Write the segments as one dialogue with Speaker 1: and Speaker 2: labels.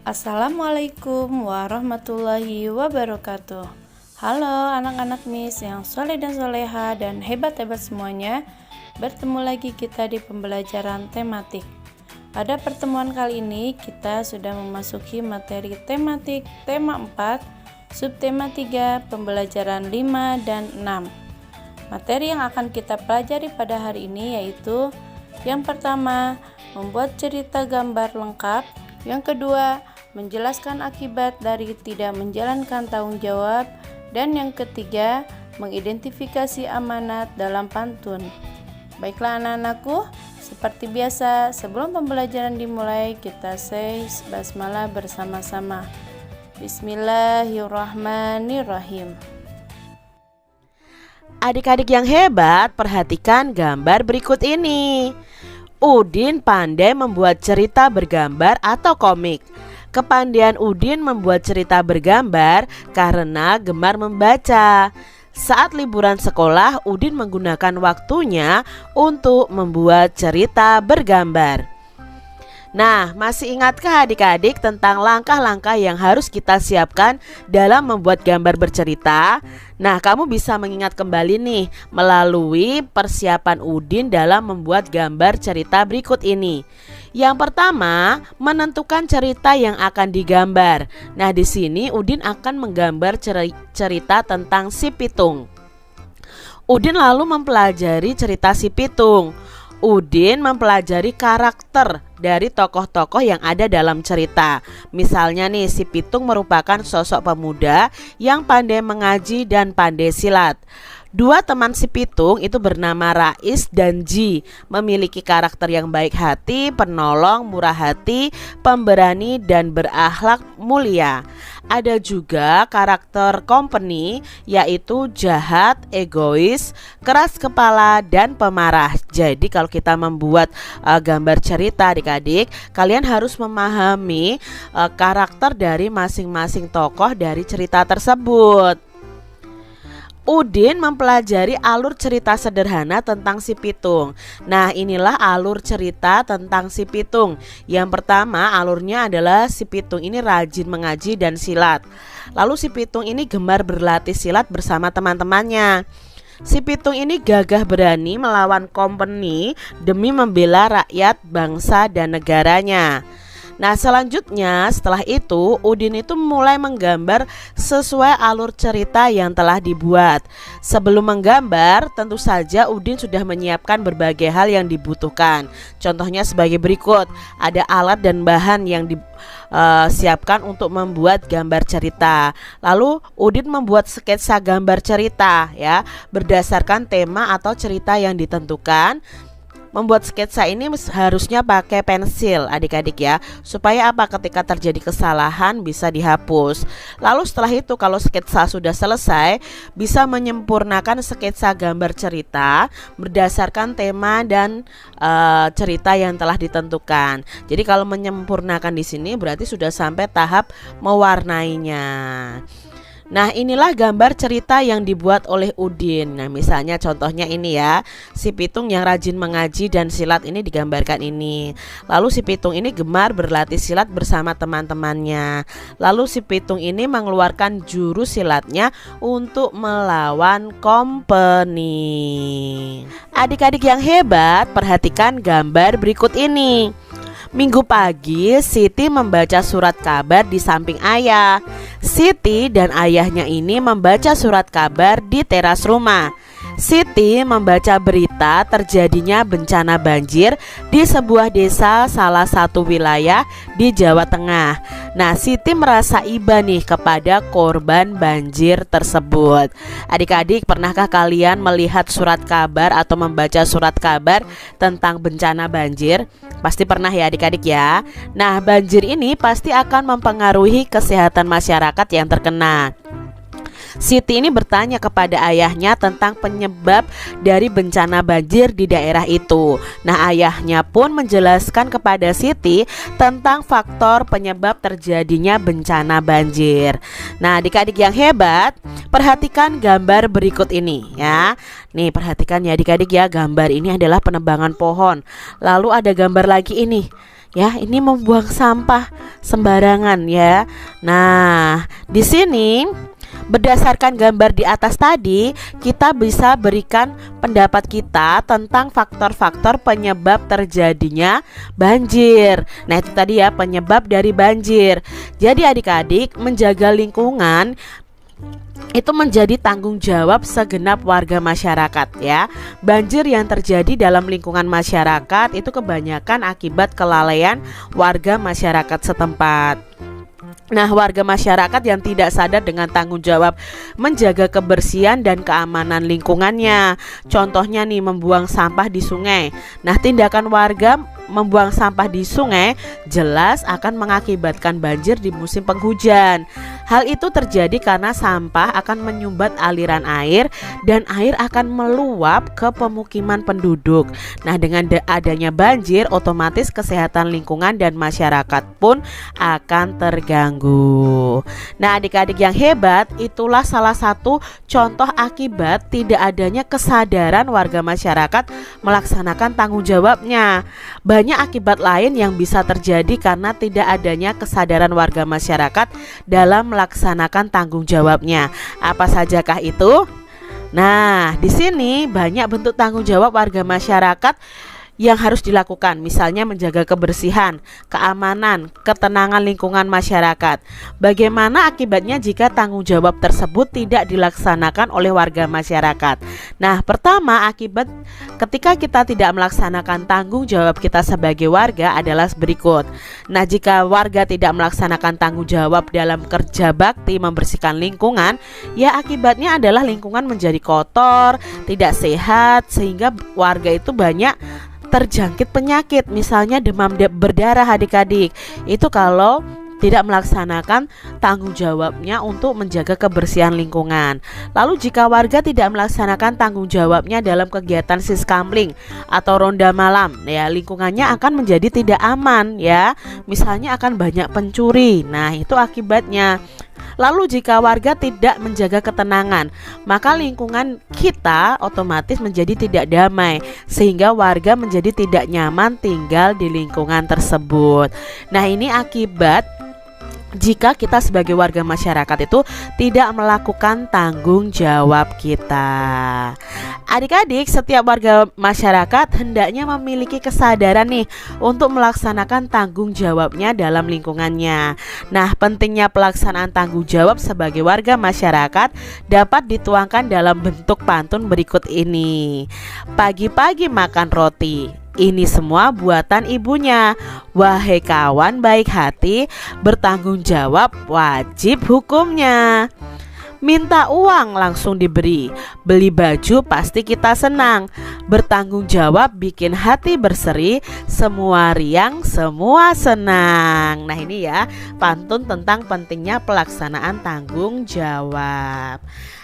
Speaker 1: Assalamualaikum warahmatullahi wabarakatuh. Halo anak-anak Miss yang soleh dan soleha dan hebat-hebat semuanya. Bertemu lagi kita di pembelajaran tematik. Pada pertemuan kali ini kita sudah memasuki materi tematik tema 4, subtema 3, pembelajaran 5 dan 6. Materi yang akan kita pelajari pada hari ini yaitu yang pertama, membuat cerita gambar lengkap. Yang kedua, menjelaskan akibat dari tidak menjalankan tanggung jawab. Dan yang ketiga, mengidentifikasi amanat dalam pantun. Baiklah anak-anakku, seperti biasa sebelum pembelajaran dimulai kita say basmalah bersama-sama. Bismillahirrahmanirrahim.
Speaker 2: Adik-adik yang hebat, perhatikan gambar berikut ini. Udin pandai membuat cerita bergambar atau komik. Kepandaian Udin membuat cerita bergambar karena gemar membaca. Saat liburan sekolah, Udin menggunakan waktunya untuk membuat cerita bergambar. Nah, masih ingatkah adik-adik tentang langkah-langkah yang harus kita siapkan dalam membuat gambar bercerita? Nah, kamu bisa mengingat kembali nih melalui persiapan Udin dalam membuat gambar cerita berikut ini. Yang pertama, menentukan cerita yang akan digambar. Nah, di sini Udin akan menggambar cerita tentang si pitung. Udin lalu mempelajari cerita si pitung. Udin mempelajari karakter dari tokoh-tokoh yang ada dalam cerita. Misalnya nih, si pitung merupakan sosok pemuda yang pandai mengaji dan pandai silat. Dua teman si pitung itu bernama Rais dan Ji, memiliki karakter yang baik hati, penolong, murah hati, pemberani, dan berakhlak mulia. Ada juga karakter company, yaitu jahat, egois, keras kepala, dan pemarah. Jadi kalau kita membuat gambar cerita adik-adik, kalian harus memahami karakter dari masing-masing tokoh dari cerita tersebut. Udin mempelajari alur cerita sederhana tentang si pitung. Nah, inilah alur cerita tentang si pitung. Yang pertama, alurnya adalah si pitung ini rajin mengaji dan silat. Lalu si pitung ini gemar berlatih silat bersama teman-temannya. Si pitung ini gagah berani melawan company demi membela rakyat, bangsa, dan negaranya. Nah, selanjutnya setelah itu Udin itu mulai menggambar sesuai alur cerita yang telah dibuat. Sebelum menggambar, tentu saja Udin sudah menyiapkan berbagai hal yang dibutuhkan. Contohnya sebagai berikut, ada alat dan bahan yang disiapkan untuk membuat gambar cerita. Lalu Udin membuat sketsa gambar cerita ya, berdasarkan tema atau cerita yang ditentukan. Membuat sketsa ini harusnya pakai pensil adik-adik ya, supaya apa, ketika terjadi kesalahan bisa dihapus. Lalu setelah itu kalau sketsa sudah selesai, bisa menyempurnakan sketsa gambar cerita berdasarkan tema dan cerita yang telah ditentukan. Jadi kalau menyempurnakan di sini berarti sudah sampai tahap mewarnainya. Nah, inilah gambar cerita yang dibuat oleh Udin. Nah, misalnya contohnya ini ya, si pitung yang rajin mengaji dan silat ini digambarkan ini. Lalu si pitung ini gemar berlatih silat bersama teman-temannya. Lalu si pitung ini mengeluarkan jurus silatnya untuk melawan company. Adik-adik yang hebat, perhatikan gambar berikut ini. Minggu pagi, Siti membaca surat kabar di samping ayah. Siti dan ayahnya ini membaca surat kabar di teras rumah. Siti membaca berita terjadinya bencana banjir di sebuah desa salah satu wilayah di Jawa Tengah. Nah, Siti merasa iba nih kepada korban banjir tersebut. Adik-adik, pernahkah kalian melihat surat kabar atau membaca surat kabar tentang bencana banjir? Pasti pernah ya adik-adik ya. Nah, banjir ini pasti akan mempengaruhi kesehatan masyarakat yang terkena. Siti ini bertanya kepada ayahnya tentang penyebab dari bencana banjir di daerah itu. Nah, ayahnya pun menjelaskan kepada Siti tentang faktor penyebab terjadinya bencana banjir. Nah, adik-adik yang hebat, perhatikan gambar berikut ini ya. Nih, perhatikan ya adik-adik ya, gambar ini adalah penebangan pohon. Lalu ada gambar lagi ini. Ya, ini membuang sampah sembarangan ya. Nah, di sini berdasarkan gambar di atas tadi, kita bisa berikan pendapat kita tentang faktor-faktor penyebab terjadinya banjir. Nah, itu tadi ya penyebab dari banjir. Jadi adik-adik, menjaga lingkungan itu menjadi tanggung jawab segenap warga masyarakat ya. Banjir yang terjadi dalam lingkungan masyarakat itu kebanyakan akibat kelalaian warga masyarakat setempat. Nah, warga masyarakat yang tidak sadar dengan tanggung jawab menjaga kebersihan dan keamanan lingkungannya. Contohnya nih, membuang sampah di sungai. Nah, tindakan warga membuang sampah di sungai jelas akan mengakibatkan banjir di musim penghujan. Hal itu terjadi karena sampah akan menyumbat aliran air dan air akan meluap ke pemukiman penduduk. Nah, dengan adanya banjir, otomatis kesehatan lingkungan dan masyarakat pun akan terganggu. Nah, adik-adik yang hebat, itulah salah satu contoh akibat tidak adanya kesadaran warga masyarakat melaksanakan tanggung jawabnya. Banyak akibat lain yang bisa terjadi karena tidak adanya kesadaran warga masyarakat dalam melaksanakan tanggung jawabnya. Apa sajakah itu? Nah, di sini banyak bentuk tanggung jawab warga masyarakat yang harus dilakukan, misalnya menjaga kebersihan, keamanan, ketenangan lingkungan masyarakat. Bagaimana akibatnya jika tanggung jawab tersebut tidak dilaksanakan oleh warga masyarakat? Nah, pertama, akibat ketika kita tidak melaksanakan tanggung jawab kita sebagai warga adalah berikut. Nah, jika warga tidak melaksanakan tanggung jawab dalam kerja bakti membersihkan lingkungan, ya akibatnya adalah lingkungan menjadi kotor, tidak sehat, sehingga warga itu banyak terjangkit penyakit, misalnya demam berdarah adik-adik. Itu kalau tidak melaksanakan tanggung jawabnya untuk menjaga kebersihan lingkungan. Lalu jika warga tidak melaksanakan tanggung jawabnya dalam kegiatan siskamling atau ronda malam, ya lingkungannya akan menjadi tidak aman ya. Misalnya akan banyak pencuri. Nah, itu akibatnya. Lalu jika warga tidak menjaga ketenangan, maka lingkungan kita otomatis menjadi tidak damai, sehingga warga menjadi tidak nyaman tinggal di lingkungan tersebut. Nah, ini akibat jika kita sebagai warga masyarakat itu tidak melakukan tanggung jawab kita. Adik-adik, setiap warga masyarakat hendaknya memiliki kesadaran nih untuk melaksanakan tanggung jawabnya dalam lingkungannya. Nah, pentingnya pelaksanaan tanggung jawab sebagai warga masyarakat dapat dituangkan dalam bentuk pantun berikut ini. Pagi-pagi makan roti, ini semua buatan ibunya. Wahai kawan baik hati, bertanggung jawab wajib hukumnya. Minta uang langsung diberi, beli baju pasti kita senang. Bertanggung jawab bikin hati berseri, semua riang semua senang. Nah, ini ya pantun tentang pentingnya pelaksanaan tanggung jawab.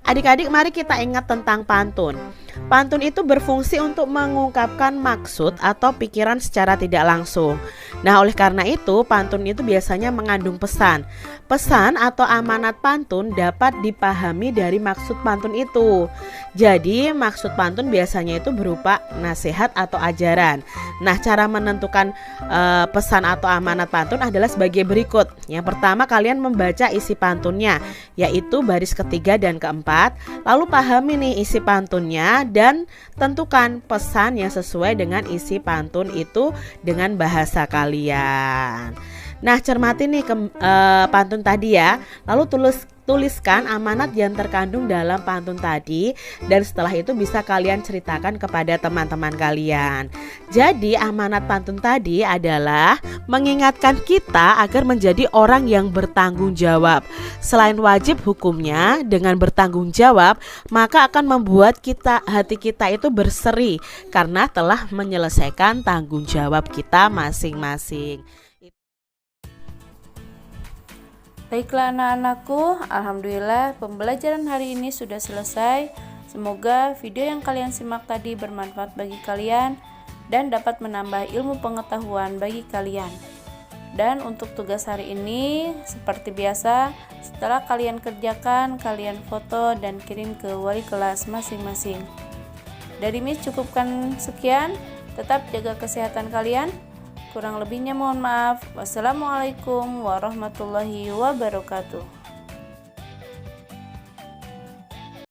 Speaker 2: Adik-adik, mari kita ingat tentang pantun. Pantun itu berfungsi untuk mengungkapkan maksud atau pikiran secara tidak langsung. Nah, oleh karena itu, pantun itu biasanya mengandung pesan. Pesan atau amanat pantun dapat dipahami dari maksud pantun itu. Jadi, maksud pantun biasanya itu berupa nasihat atau ajaran. Nah, cara menentukan pesan atau amanat pantun adalah sebagai berikut. Yang pertama, kalian membaca isi pantunnya, yaitu baris ketiga dan keempat. Lalu pahami nih isi pantunnya dan tentukan pesan yang sesuai dengan isi pantun itu dengan bahasa kalian. Nah, cermati nih pantun tadi ya. Lalu tuliskan amanat yang terkandung dalam pantun tadi, dan setelah itu bisa kalian ceritakan kepada teman-teman kalian. Jadi amanat pantun tadi adalah mengingatkan kita agar menjadi orang yang bertanggung jawab. Selain wajib hukumnya, dengan bertanggung jawab maka akan membuat hati kita itu berseri karena telah menyelesaikan tanggung jawab kita masing-masing.
Speaker 1: Baiklah anak-anakku, alhamdulillah pembelajaran hari ini sudah selesai. Semoga video yang kalian simak tadi bermanfaat bagi kalian dan dapat menambah ilmu pengetahuan bagi kalian. Dan untuk tugas hari ini, seperti biasa, setelah kalian kerjakan, kalian foto dan kirim ke wali kelas masing-masing. Dari Miss cukupkan sekian, tetap jaga kesehatan kalian. Kurang lebihnya mohon maaf. Wassalamualaikum warahmatullahi wabarakatuh.